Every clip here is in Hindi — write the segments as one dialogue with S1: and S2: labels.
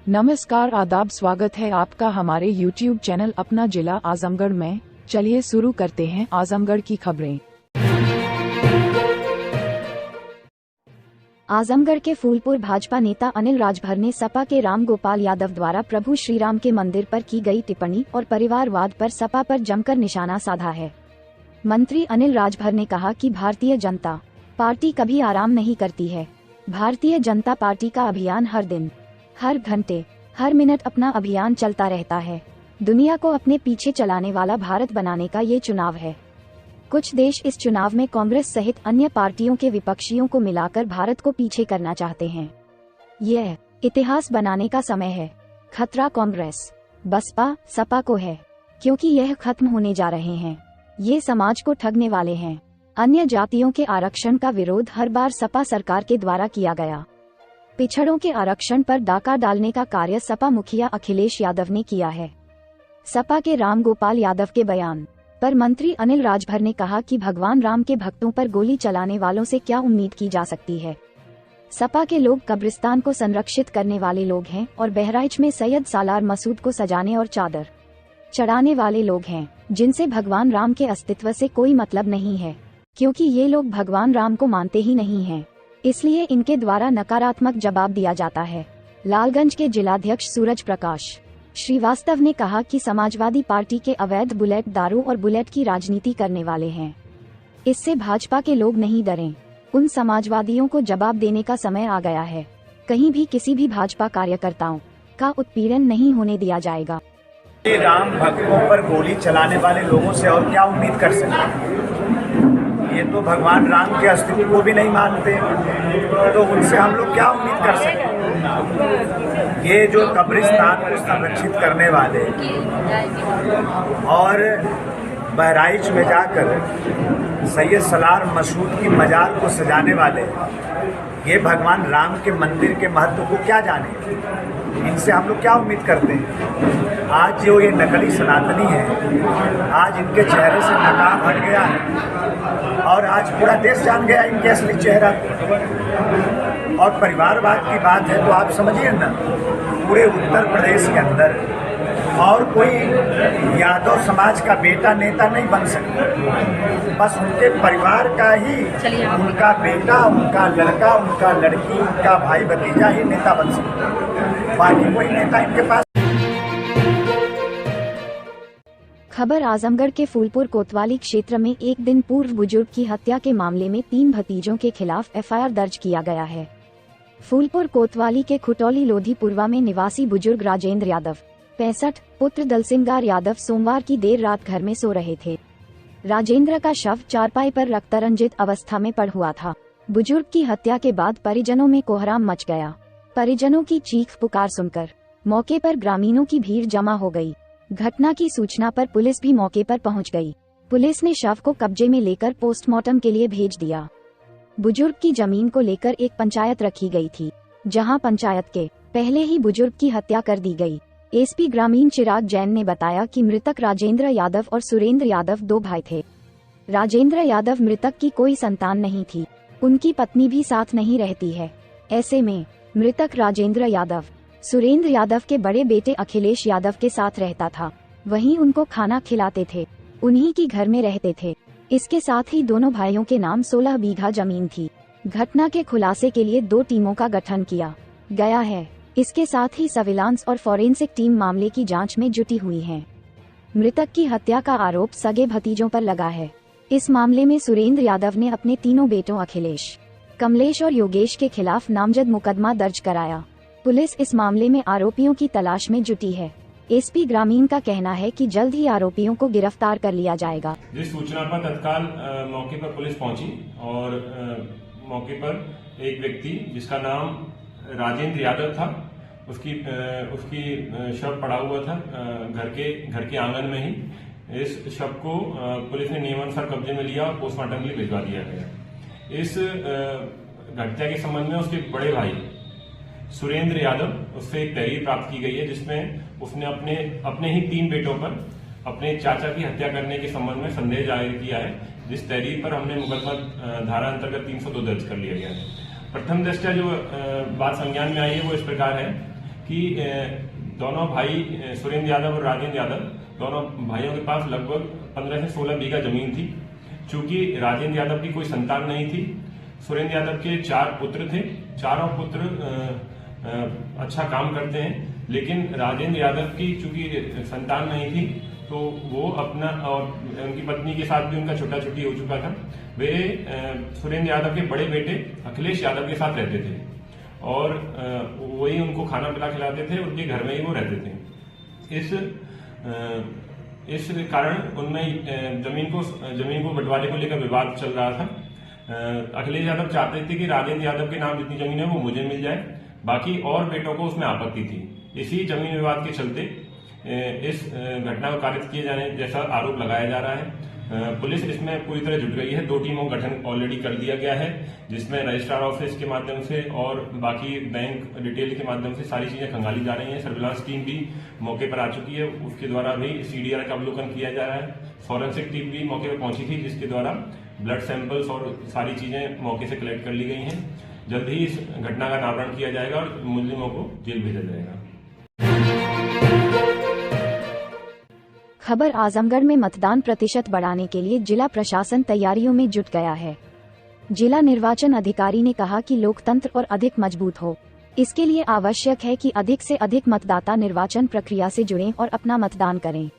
S1: नमस्कार, आदाब, स्वागत है आपका हमारे YouTube चैनल अपना जिला आजमगढ़ में। चलिए शुरू करते हैं आजमगढ़ की खबरें।
S2: आजमगढ़ के फूलपुर भाजपा नेता अनिल राजभर ने सपा के राम गोपाल यादव द्वारा प्रभु श्रीराम के मंदिर पर की गई टिप्पणी और परिवारवाद पर सपा पर जमकर निशाना साधा है। मंत्री अनिल राजभर ने कहा कि भारतीय जनता पार्टी कभी आराम नहीं करती है। भारतीय जनता पार्टी का अभियान हर दिन, हर घंटे, हर मिनट अपना अभियान चलता रहता है। दुनिया को अपने पीछे चलाने वाला भारत बनाने का ये चुनाव है। कुछ देश इस चुनाव में कांग्रेस सहित अन्य पार्टियों के विपक्षियों को मिलाकर भारत को पीछे करना चाहते हैं। यह इतिहास बनाने का समय है। खतरा कांग्रेस, बसपा, सपा को है, क्योंकि यह खत्म होने जा रहे हैं। ये समाज को ठगने वाले हैं। अन्य जातियों के आरक्षण का विरोध हर बार सपा सरकार के द्वारा किया गया। पिछड़ों के आरक्षण पर डाका डालने का कार्य सपा मुखिया अखिलेश यादव ने किया है। सपा के राम गोपाल यादव के बयान पर मंत्री अनिल राजभर ने कहा कि भगवान राम के भक्तों पर गोली चलाने वालों से क्या उम्मीद की जा सकती है। सपा के लोग कब्रिस्तान को संरक्षित करने वाले लोग हैं और बहराइच में सैयद सालार मसूद को सजाने और चादर चढ़ाने वाले लोग हैं, जिनसे भगवान राम के अस्तित्व से कोई मतलब नहीं है, क्योंकि ये लोग भगवान राम को मानते ही नहीं हैं। इसलिए इनके द्वारा नकारात्मक जवाब दिया जाता है। लालगंज के जिलाध्यक्ष सूरज प्रकाश श्रीवास्तव ने कहा कि समाजवादी पार्टी के अवैध बुलेट दारू और बुलेट की राजनीति करने वाले हैं। इससे भाजपा के लोग नहीं डरें। उन समाजवादियों को जवाब देने का समय आ गया है। कहीं भी किसी भी भाजपा कार्यकर्ताओं का उत्पीड़न नहीं होने दिया जाएगा।
S3: राम भक्तों पर गोली चलाने वाले लोगों से और क्या उम्मीद कर सकते? ये तो भगवान राम के अस्तित्व को भी नहीं मानते, तो उनसे हम लोग क्या उम्मीद कर सकते? ये जो कब्रिस्तान को संरक्षित करने वाले और बहराइच में जाकर सैयद सालार मसूद की मजार को सजाने वाले, ये भगवान राम के मंदिर के महत्व को क्या जाने? इनसे हम लोग क्या उम्मीद करते हैं? आज जो ये नकली सनातनी है, आज इनके चेहरे से नकाब हट गया है और आज पूरा देश जान गया इनके असली चेहरा। और परिवारवाद की बात है तो आप समझिए ना, पूरे उत्तर प्रदेश के अंदर और कोई यादव समाज का बेटा नेता नहीं बन सकता। बस उनके परिवार का ही, उनका बेटा, उनका लड़का, उनका लड़की, उनका भाई भतीजा ही नेता बन सकता है। बाकी कोई नेता इनके पास।
S2: खबर आजमगढ़ के फूलपुर कोतवाली क्षेत्र में एक दिन पूर्व बुजुर्ग की हत्या के मामले में 3 भतीजों के खिलाफ एफआईआर दर्ज किया गया है। फूलपुर कोतवाली के खुटौली लोधीपुरवा में निवासी बुजुर्ग राजेंद्र यादव 65 पुत्र दलसिंगार यादव सोमवार की देर रात घर में सो रहे थे। राजेंद्र का शव चारपाई पर रक्तरंजित अवस्था में पड़ा हुआ था। बुजुर्ग की हत्या के बाद परिजनों में कोहराम मच गया। परिजनों की चीख पुकार सुनकर मौके पर ग्रामीणों की भीड़ जमा हो गई। घटना की सूचना पर पुलिस भी मौके पर पहुंच गई। पुलिस ने शव को कब्जे में लेकर पोस्टमार्टम के लिए भेज दिया। बुजुर्ग की जमीन को लेकर एक पंचायत रखी गई थी, जहां पंचायत के पहले ही बुजुर्ग की हत्या कर दी गई। एसपी ग्रामीण चिराग जैन ने बताया कि मृतक राजेंद्र यादव और सुरेंद्र यादव 2 भाई थे। राजेंद्र यादव मृतक की कोई संतान नहीं थी। उनकी पत्नी भी साथ नहीं रहती है। ऐसे में मृतक राजेंद्र यादव सुरेंद्र यादव के बड़े बेटे अखिलेश यादव के साथ रहता था। वहीं उनको खाना खिलाते थे, उन्हीं की घर में रहते थे। इसके साथ ही दोनों भाइयों के नाम 16 बीघा जमीन थी। घटना के खुलासे के लिए 2 टीमों का गठन किया गया है। इसके साथ ही सर्विलांस और फॉरेंसिक टीम मामले की जांच में जुटी हुई है। मृतक की हत्या का आरोप सगे भतीजों पर लगा है। इस मामले में सुरेंद्र यादव ने अपने तीनों बेटों अखिलेश, कमलेश और योगेश के खिलाफ नामजद मुकदमा दर्ज कराया। पुलिस इस मामले में आरोपियों की तलाश में जुटी है। एसपी ग्रामीण का कहना है कि जल्द ही आरोपियों को गिरफ्तार कर लिया जाएगा।
S4: जिस सूचना पर तत्काल मौके पर पुलिस पहुंची और मौके पर एक व्यक्ति जिसका नाम राजेंद्र यादव था, उसकी शव पड़ा हुआ था घर के आंगन में ही। इस शव को पुलिस ने नियमानुसार कब्जे में लिया और पोस्टमार्टम के लिए भिजवा दिया गया। इस घटना के संबंध में उसके बड़े भाई सुरेंद्र यादव उससे एक तहरीर प्राप्त की गई है, जिसमें उसने अपने ही 3 बेटों पर अपने चाचा की हत्या करने के संबंध में संदेह जाहिर किया है, जिस तहरीर पर हमने मुकदमा धारा अंतर्गत 302 दर्ज कर लिया गया है। प्रथम दृष्टया जो बात संज्ञान में आई है वो इस प्रकार है कि दोनों भाई सुरेंद्र यादव और राजेंद्र यादव दोनों भाइयों के पास लगभग 15 से 16 बीघा जमीन थी। चूंकि राजेंद्र यादव की कोई संतान नहीं थी, सुरेंद्र यादव के 4 पुत्र थे। चारों पुत्र अच्छा काम करते हैं, लेकिन राजेंद्र यादव की चूंकि संतान नहीं थी तो वो अपना और उनकी पत्नी के साथ भी उनका छोटा छुट्टी हो चुका था। वे सुरेंद्र यादव के बड़े बेटे अखिलेश यादव के साथ रहते थे और वही उनको खाना पिला खिलाते थे, उनके घर में ही वो रहते थे। इस कारण उनमें जमीन को बंटवारे को लेकर विवाद चल रहा था। अखिलेश यादव चाहते थे कि राजेंद्र यादव के नाम जितनी जमीन है वो मुझे मिल जाए, बाकी और बेटों को उसमें आपत्ति थी। इसी जमीन विवाद के चलते इस घटना को कारित किए जाने जैसा आरोप लगाया जा रहा है। पुलिस इसमें पूरी तरह जुट गई है। 2 टीमों का गठन ऑलरेडी कर दिया गया है, जिसमें रजिस्ट्रार ऑफिस के माध्यम से और बाकी बैंक डिटेल के माध्यम से सारी चीजें खंगाली जा रही हैं। सर्विलांस टीम भी मौके पर आ चुकी है, उसके द्वारा भी सीडीआर का अवलोकन किया जा रहा है। फॉरेंसिक टीम भी मौके पर पहुंची थी, जिसके द्वारा ब्लड सैंपल्स और सारी चीजें मौके से कलेक्ट कर ली गई हैं। जल्द ही इस घटना का अनावरण किया जाएगा और मुलजिमों को जेल भेजा जाएगा।
S2: खबर आजमगढ़ में मतदान प्रतिशत बढ़ाने के लिए जिला प्रशासन तैयारियों में जुट गया है। जिला निर्वाचन अधिकारी ने कहा कि लोकतंत्र और अधिक मजबूत हो, इसके लिए आवश्यक है कि अधिक से अधिक मतदाता निर्वाचन प्रक्रिया से जुड़ें और अपना मतदान करें।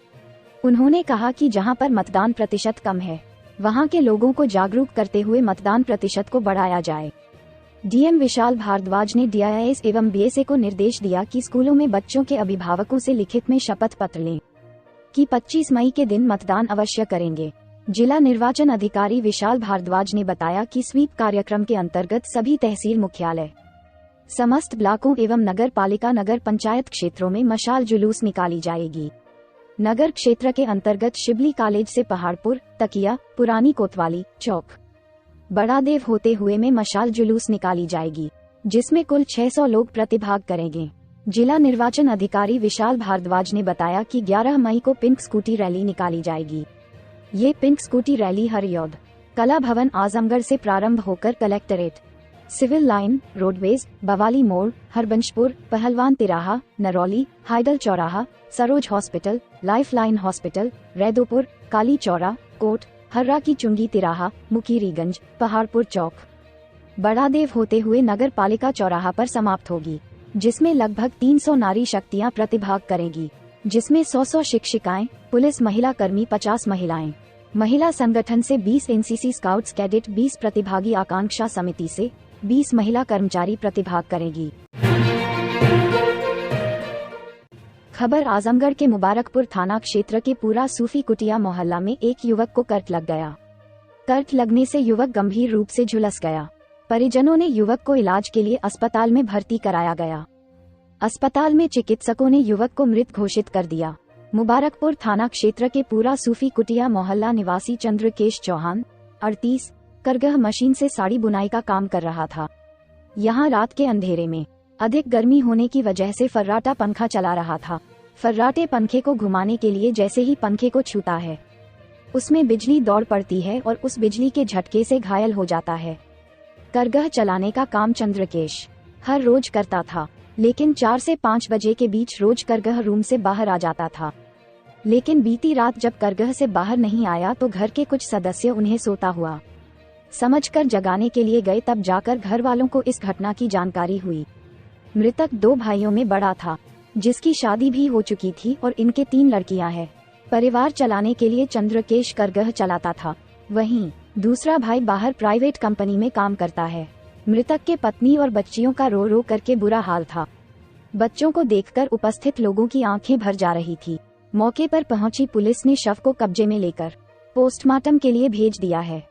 S2: उन्होंने कहा कि जहां पर मतदान प्रतिशत कम है, वहां के लोगों को जागरूक करते हुए मतदान प्रतिशत को बढ़ाया जाए। डीएम विशाल भारद्वाज ने डीआईएस एवं बीएसए को निर्देश दिया कि स्कूलों में बच्चों के अभिभावकों से लिखित में शपथ पत्र लें कि 25 मई के दिन मतदान अवश्य करेंगे। जिला निर्वाचन अधिकारी विशाल भारद्वाज ने बताया कि स्वीप कार्यक्रम के अंतर्गत सभी तहसील मुख्यालय, समस्त ब्लॉकों एवं नगर पालिका नगर पंचायत क्षेत्रों में मशाल जुलूस निकाली जाएगी। नगर क्षेत्र के अंतर्गत शिबली कॉलेज से पहाड़पुर, तकिया, पुरानी कोतवाली चौक, बड़ादेव होते हुए में मशाल जुलूस निकाली जाएगी, जिसमें कुल 600 लोग प्रतिभाग करेंगे। जिला निर्वाचन अधिकारी विशाल भारद्वाज ने बताया कि 11 मई को पिंक स्कूटी रैली निकाली जाएगी। ये पिंक स्कूटी रैली हरियौद कला भवन आजमगढ़ से प्रारंभ होकर कलेक्ट्रेट, सिविल लाइन, रोडवेज, बवाली मोड़, हरबंशपुर, पहलवान तिराहा, नरौली, हाइडल चौराहा, Saroj hospital, life line hospital, Raidopur, Kali Chaura, Kot, Harra की चुंगी तिराहा, मुकीरीगंज, पहाड़पुर चौक, बड़ादेव होते हुए नगर पालिका चौराहा पर समाप्त होगी, जिसमें लगभग 300 नारी शक्तियां प्रतिभाग करेंगी, जिसमें 100 शिक्षिकाएं, पुलिस महिला कर्मी 50 महिलाएं, महिला संगठन से 20 एनसीसी स्काउट्स कैडेट 20 प्रतिभागी आकांक्षा समिति से 20 महिला कर्मचारी प्रतिभाग करेगी। खबर आजमगढ़ के मुबारकपुर थाना क्षेत्र के पूरा सूफी कुटिया मोहल्ला में एक युवक को करंट लग गया। करंट लगने से युवक गंभीर रूप से झुलस गया। परिजनों ने युवक को इलाज के लिए अस्पताल में भर्ती कराया गया। अस्पताल में चिकित्सकों ने युवक को मृत घोषित कर दिया। मुबारकपुर थाना क्षेत्र के पूरा सूफी कुटिया मोहल्ला निवासी चंद्रकेश चौहान 38 करगह मशीन से साड़ी बुनाई का काम कर रहा था। यहाँ रात के अंधेरे में अधिक गर्मी होने की वजह से फर्राटा पंखा चला रहा था। फर्राटे पंखे को घुमाने के लिए जैसे ही पंखे को छूता है, उसमें बिजली दौड़ पड़ती है और उस बिजली के झटके से घायल हो जाता है। करगह चलाने का काम चंद्रकेश हर रोज करता था, लेकिन 4 से 5 बजे के बीच रोज करगह रूम से बाहर आ जाता था। लेकिन बीती रात जब करगह से बाहर नहीं आया तो घर के कुछ सदस्य उन्हें सोता हुआ समझकर जगाने के लिए गए। तब जाकर घर वालों को इस घटना की जानकारी हुई। मृतक 2 भाइयों में बड़ा था, जिसकी शादी भी हो चुकी थी और इनके 3 लड़कियां हैं। परिवार चलाने के लिए चंद्रकेश करगह चलाता था। वहीं दूसरा भाई बाहर प्राइवेट कंपनी में काम करता है। मृतक के पत्नी और बच्चियों का रो रो करके बुरा हाल था। बच्चों को देखकर उपस्थित लोगों की आंखें भर जा रही थी। मौके पर पहुंची पुलिस ने शव को कब्जे में लेकर पोस्टमार्टम के लिए भेज दिया है।